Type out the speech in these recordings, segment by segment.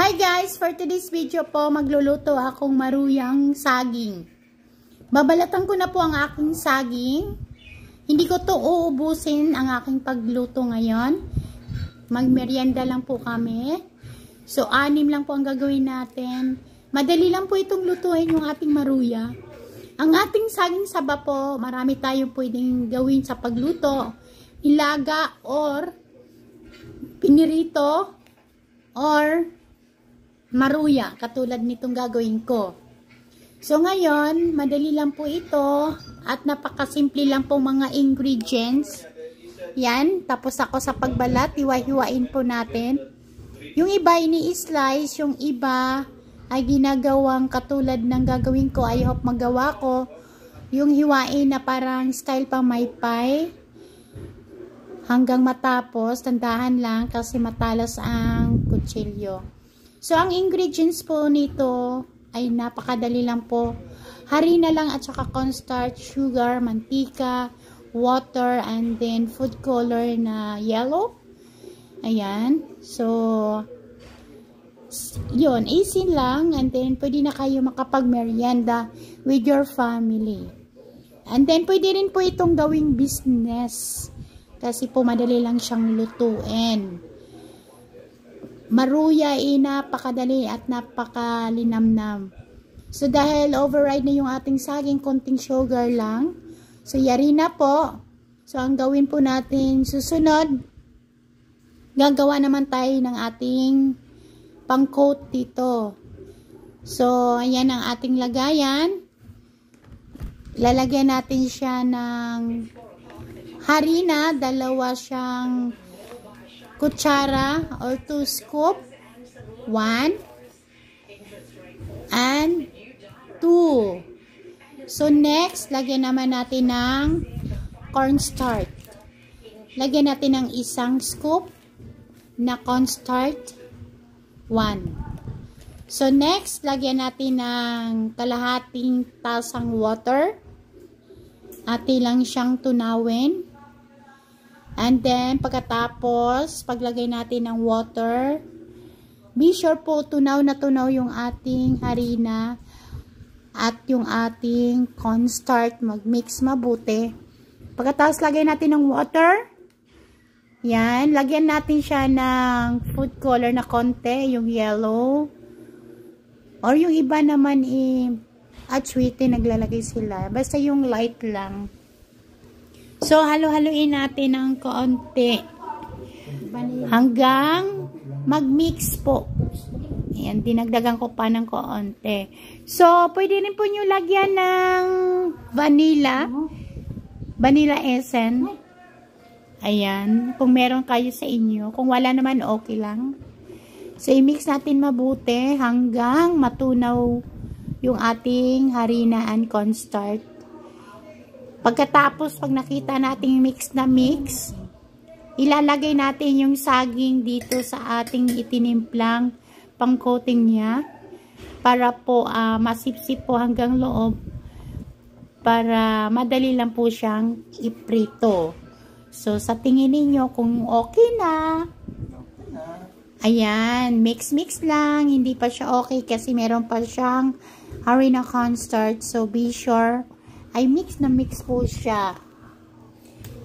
Hi guys! For today's video po, magluluto akong maruyang saging. Babalatan ko na po ang aking saging. Hindi ko to uubusin ang aking pagluto ngayon. Magmerienda lang po kami. So, 6 lang po ang gagawin natin. Madali lang po itong lutuin yung ating maruya. Ang ating saging saba po, marami tayong pwedeng gawin sa pagluto. Ilaga or pinirito or maruya, katulad nitong gagawin ko. So ngayon, madali lang po ito at napakasimple lang po mga ingredients. Yan, tapos ako sa pagbalat, hiwa-hiwain po natin. Yung iba ini-slice, yung iba ay ginagawang katulad ng gagawin ko. I hope magawa ko. Yung hiwain na parang style pang maypay. Hanggang matapos, tandahan lang kasi matalas ang kutsilyo. So, ang ingredients po nito ay napakadali lang po. Harina lang at saka cornstarch, sugar, mantika, water, and then food color na yellow. Ayan. So, yun. Easy lang. And then, pwede na kayo makapag-merienda with your family. And then, pwede rin po itong gawing business. Kasi po, madali lang siyang lutuin. Maruya ay napakadali at napakalinamnam. So, dahil override na yung ating saging, konting sugar lang. So, yari na po. So, ang gawin po natin susunod, gagawa naman tayo ng ating pang-coat dito. So, ayan ang ating lagayan. Lalagyan natin siya ng harina, 2 siyang kutsara or 2 scoop, 1 and 2. So next, lagyan naman natin ng cornstarch. Lagyan natin ng 1 scoop na cornstarch, 1. So next, lagyan natin ng kalahating tasang water. Ati lang siyang tunawin. And then, pagkatapos, paglagay natin ng water, be sure po, tunaw na tunaw yung ating harina at yung ating cornstarch, mag-mix mabuti. Pagkatapos, lagay natin ng water. Yan, lagyan natin siya ng food color na konti, yung yellow. Or yung iba naman, atswite, naglalagay sila. Basta yung light lang. So, halo-haluin natin ng kaunti hanggang mag-mix po. Ayan, dinagdagan ko pa ng kaunti. So, pwede rin po nyo lagyan ng vanilla essence. Ayan, kung meron kayo sa inyo. Kung wala naman, okay lang. So, i-mix natin mabuti hanggang matunaw yung ating harina and cornstarch. Pagkatapos, pag nakita nating mix na mix, ilalagay natin yung saging dito sa ating itinimplang pang-coating niya para po masipsip po hanggang loob para madali lang po siyang iprito. So, sa tingin niyo kung okay na, ayan, mix lang, hindi pa siya okay kasi meron pa siyang harina cornstarch. So, be sure ay mix na mix po siya.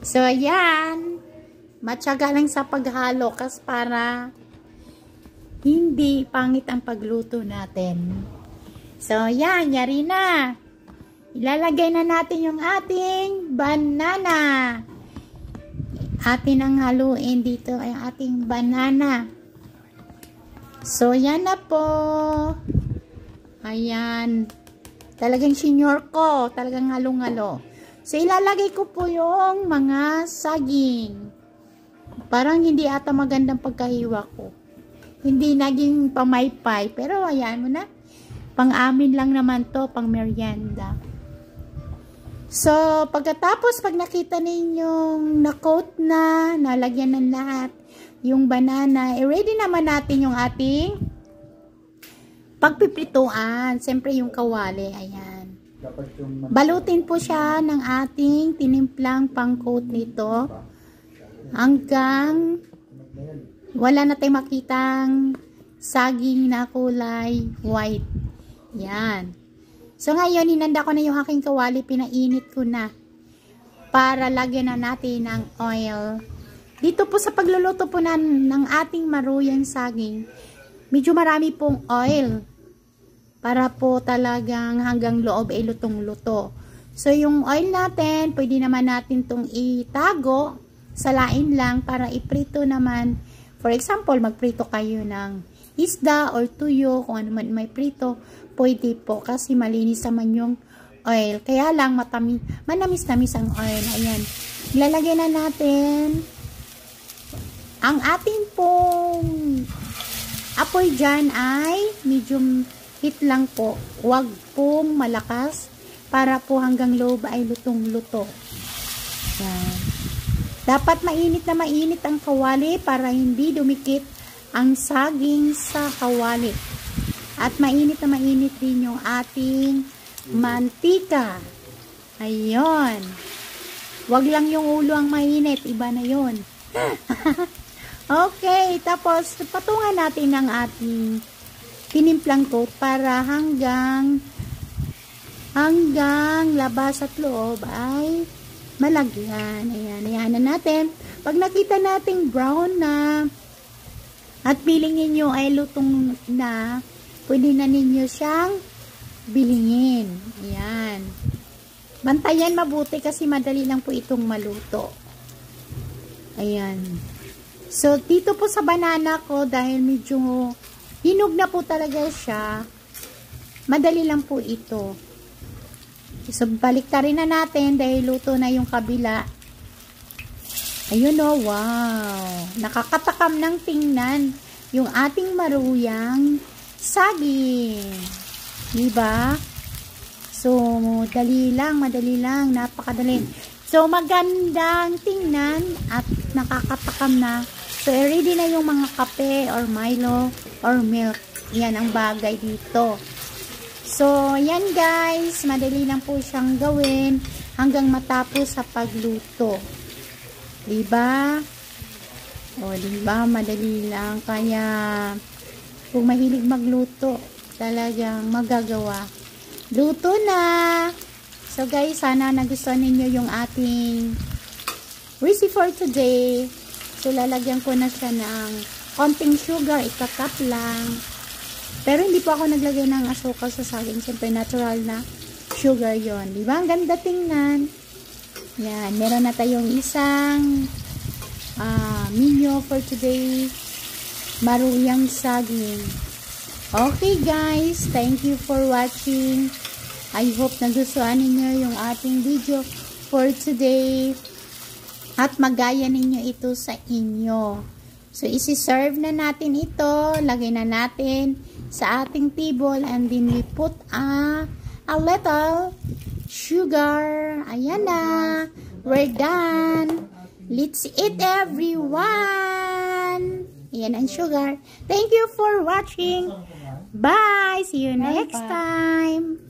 So, ayan. Matyaga lang sa paghalo kasi para hindi pangit ang pagluto natin. So, ayan. Yari na. Ilalagay na natin yung ating banana. Atin ang haluin dito ay ating banana. So, yan na po. Ayan. Talagang senior ko. Talagang halong-halo. So, ilalagay ko po yung mga saging. Parang hindi ata magandang pagkahiwa ko. Hindi naging pamaypay. Pero, ayan mo na. Pang-amin lang naman to. Pang merienda. So, pagkatapos, pag nakita ninyong na-coat na, nalagyan ng lahat, yung banana, ready naman natin yung ating pagpiprituan. Siyempre yung kawali. Ayan. Balutin po siya ng ating tinimplang pang-coat nito. Hanggang wala na tayong makitang saging na kulay white. Yan. So ngayon, hinanda ko na yung aking kawali, pinainit ko na para lagyan na natin ng oil. Dito po sa pagluluto po ng ating maruyang saging, medyo marami pong oil para po talagang hanggang loob ay lutong-luto. So yung oil natin, pwede naman natin itong itago, salain lang para iprito naman. For example, magprito kayo ng isda or tuyo, kung ano man may prito, pwede po kasi malinis naman yung oil. Kaya lang manamis-namis ang oil. Ayan. Ilalagay na natin ang ating pong apoy dyan ay medium heat lang po. Huwag pong malakas para po hanggang loob ay lutong-luto. Ayan. Dapat mainit na mainit ang kawali para hindi dumikit ang saging sa kawali. At mainit na mainit din yung ating mantika. Ayun. Wag lang yung ulo ang mainit. Iba na yun. Okay. Tapos, patungan natin ang ating tinimplang coat para hanggang labas at loob ay malagyan. Ayan. Ayan na natin. Pag nakita nating brown na at feeling ninyo ay lutong na, pwede na ninyo siyang bilingin. Ayan. Bantayan mabuti kasi madali lang po itong maluto. Ayan. So, dito po sa banana ko, dahil medyo hinog na po talaga siya, madali lang po ito. So, baliktarin na natin dahil luto na yung kabila. Ayun o, wow. Nakakatakam ng tingnan yung ating maruyang saging. Diba? So, madali lang, napakadali. So, magandang tingnan at nakakatakam na. So, ready na yung mga kape or Milo or milk. Yan ang bagay dito. So, yan guys, madali lang po siyang gawin hanggang matapos sa pagluto. Diba? O, diba? Madali lang. Kaya, kung mahilig magluto, talagang magagawa. Luto na! So, guys, sana nagustuhan ninyo yung ating recipe for today. So, lalagyan ko na siya ng konting sugar. Ikakap lang. Pero, hindi po ako naglagay ng asukal sa saging. Siyempre, natural na sugar yon. Diba? Ang ganda tingnan. Yan, meron na tayong isang menu for today, maruyang saging. Okay guys, thank you for watching. I hope nagustuhan ninyo yung ating video for today at magaya ninyo ito sa inyo. So, isi-serve na natin ito, lagay na natin sa ating table and then we put a little sugar. Ayan na. We're done. Let's eat everyone. Ayan ang sugar. Thank you for watching. Bye. See you next time.